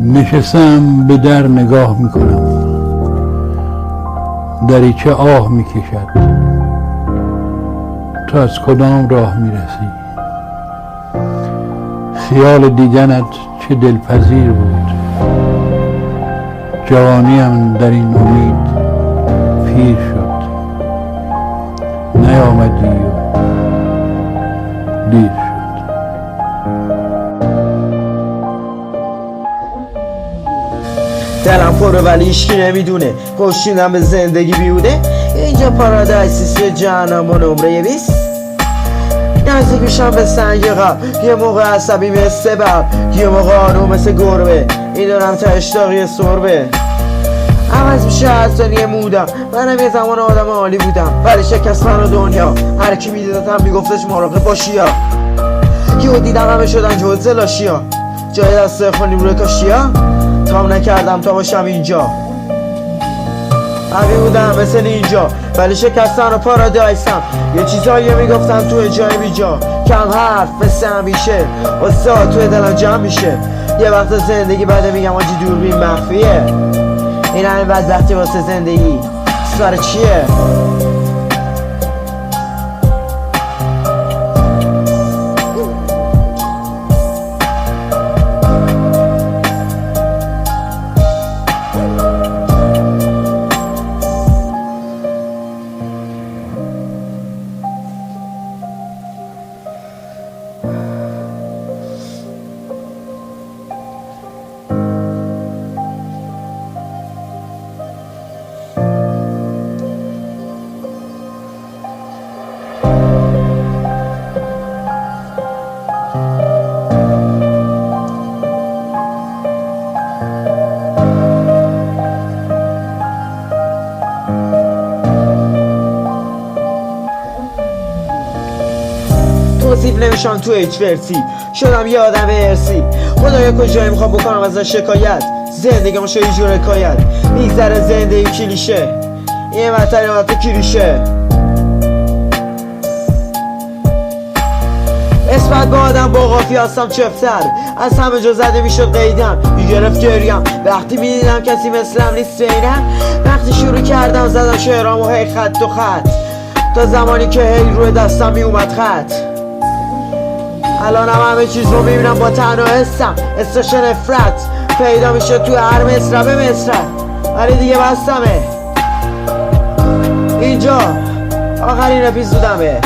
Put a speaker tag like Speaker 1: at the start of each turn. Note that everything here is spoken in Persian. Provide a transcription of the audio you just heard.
Speaker 1: نشستم به در نگاه میکنم، دریچه آه میکشد. تو از کدام راه میرسی؟ خیال دیدنت چه دلپذیر بود. جوانیم در این امید پیر شد. نیامدی و دیر شد.
Speaker 2: دلم پره ولی هیچکی نمیدونه. پشتیدم به زندگی بیوده. اینجا پارادایسیست جهنم و نمره 20. نزدیک میشم به سنگ قبل، یه موقع عصبی مثل بب، یه موقع آروم مثل گربه. میدونم تا اشتاقی سربه عوض میشه از دنیا مودم. منم یه زمان آدم عالی بودم ولی شکست من و دنیا. هر کی میدیدتم میگفتش مراقب باشی ها. یهو دیدم همه شدن جزء لاشیا. جای دسته خونیم روی کاشیا. تام نکردم تا باشم اینجا. قوی بودم مثل اینجا ولی شکستن و پارادایسم. یه چیزایی میگفتم توی جای بیجا. کم حرف مثل همیشه واسه توی دلم جمع میشه. یه وقت زندگی بده میگم آجی دوربین مخفیه. این همه بدبختی واسه زندگی سر چیه؟ توصیف نمیشم تو هیچ ورسی. شدم یه آدم ارسی. خدایا کجایی میخوام بکنم ازش شکایت. زندگیمو شو یه جور حکایت. میگذره زندگی کلیشه. یه مطریات کلیشه. نسبت به آدم با قافی هستم چفتر. از همه جا زده میشد قیدم. میگرفت گریم وقتی میدیدم کسی مثلم نیست بینم. وقتی شروع کردم زدم شعرامو هی خط و خط تا زمانی که هی روی دستم میومد خط. الانم همه چیز رو میبینم با تنها حسم. استش نفرت پیدا میشه تو هر مصرع به مصرع. ولی دیگه بستمه. اینجا آخرین اپیزودمه.